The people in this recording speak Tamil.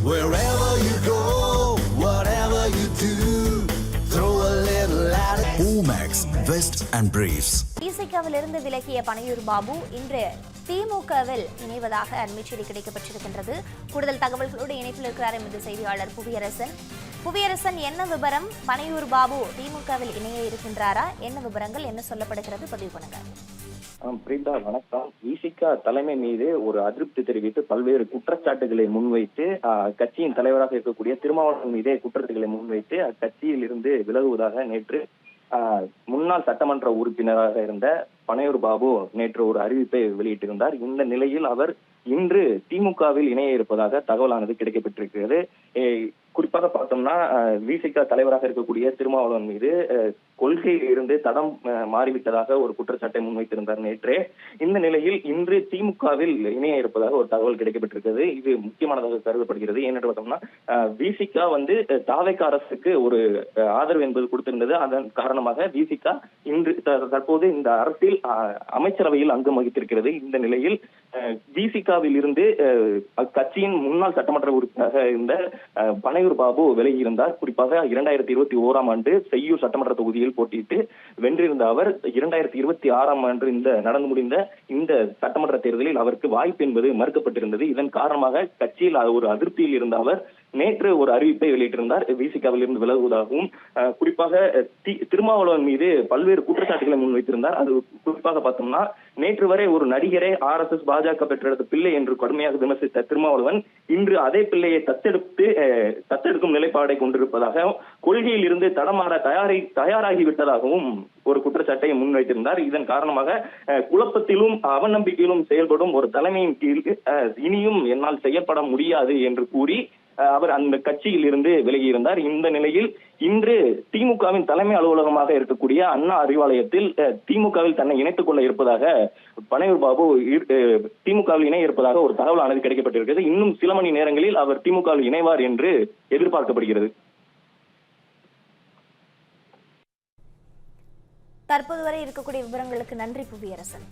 Wherever you go, whatever you do, throw a little at it. Omax, Vest and Briefs. இசைக்காவிலிருந்து விலகிய பனையூர் பாபு இன்று திமுகவில் இணைவதாக அண்மைச் செய்தி கிடைக்கப்பட்டிருக்கின்றது. கூடுதல் தகவல்களோடு இணைப்பில் இருக்கிறார் எமது செய்தியாளர் புவியரசன். என்ன விவரம்? பனையூர் பாபு திமுகவில் இணைய இருக்கின்றாரா? என்ன விவரங்கள், என்ன சொல்லப்படுகிறது? பதிவு பண்ணுங்க. பிரீதா, வணக்கம். விசிகா தலைமை மீது ஒரு அதிருப்தி தெரிவித்து பல்வேறு குற்றச்சாட்டுகளை முன்வைத்து கட்சியின் தலைவராக இருக்கக்கூடிய திருமாவளவன் மீதே குற்றச்சாட்டுகளை முன்வைத்து அக்கட்சியில் இருந்து விலகுவதாக நேற்று முன்னாள் சட்டமன்ற உறுப்பினராக இருந்த பனையூர் பாபு நேற்று ஒரு அறிவிப்பை வெளியிட்டிருந்தார். இந்த நிலையில் அவர் இன்று திமுகவில் இணைய இருப்பதாக தகவலானது கிடைக்கப்பட்டிருக்கிறது. குறிப்பாக பார்த்தோம்னா விசிகா தலைவராக இருக்கக்கூடிய திருமாவளவன் மீது கொள்கையில் இருந்து தடம் மாறிவிட்டதாக ஒரு குற்றச்சாட்டை முன்வைத்திருந்தார் நேற்றே. இந்த நிலையில் இன்று திமுகவில் இணைய இருப்பதாக ஒரு தகவல் கிடைக்கப்பட்டிருக்கிறது. இது முக்கியமானதாக கருதப்படுகிறது. ஏனென்று பார்த்தோம்னா விசிகா தாவேக அரசுக்கு ஒரு ஆதரவு என்பது கொடுத்திருந்தது. அதன் காரணமாக விசிகா இன்று தற்போது இந்த அரசில் அமைச்சரவையில் அங்கம் வகித்திருக்கிறது. இந்த நிலையில் விசிகாவில் இருந்து கட்சியின் முன்னாள் சட்டமன்ற உறுப்பினராக இருந்த பனையூர் பாபு விலகியிருந்தார். குறிப்பாக 2021ஆம் ஆண்டு செய்யூர் சட்டமன்ற தொகுதியில் போட்டியிட்டு வென்றிருந்த அவர் 2026ஆம் ஆண்டு நடந்து முடிந்த இந்த சட்டமன்ற தேர்தலில் அவருக்கு வாய்ப்பு என்பது மறுக்கப்பட்டிருந்தது. இதன் காரணமாக கட்சியில் ஒரு அதிருப்தியில் இருந்த அவர் நேற்று ஒரு அறிவிப்பை வெளியிட்டிருந்தார். விசிகாவில் இருந்து விலகுவதாகவும் குறிப்பாக திருமாவளவன் மீது பல்வேறு குற்றச்சாட்டுகளை முன்வைத்திருந்தார். அது குறிப்பாக பார்த்தோம்னா நேற்று வரை ஒரு நடிகரை RSS பாஜக பெற்றெடுத்த பிள்ளை என்று கடுமையாக விமர்சித்த திருமாவளவன் இன்று அதே பிள்ளையை தத்தெடுக்கும் நிலைப்பாடை கொண்டிருப்பதாக, கொள்கையில் இருந்து தடமாற தயாராகிவிட்டதாகவும் ஒரு குற்றச்சாட்டை முன்வைத்திருந்தார். இதன் காரணமாக குழப்பத்திலும் அவநம்பிக்கையிலும் செயல்படும் ஒரு தலைமையின் கீழ் இனியும் என்னால் செயல்பட முடியாது என்று கூறி அவர் அந்த கட்சியில் இருந்து விலகியிருந்தார். இந்த நிலையில் இன்று திமுகவின் தலைமை அலுவலகமாக இருக்கக்கூடிய அண்ணா அறிவாலயத்தில் திமுகவில் தன்னை இணைத்துக் கொள்ள இருப்பதாக பனையூர் பாபு திமுகவில் இணைய இருப்பதாக ஒரு தகவலானது கிடைக்கப்பட்டிருக்கிறது. இன்னும் சில மணி நேரங்களில் அவர் திமுகவில் இணைவார் என்று எதிர்பார்க்கப்படுகிறது. தற்போது வரை இருக்கக்கூடிய விவரங்களுக்கு நன்றி புவியரசன்.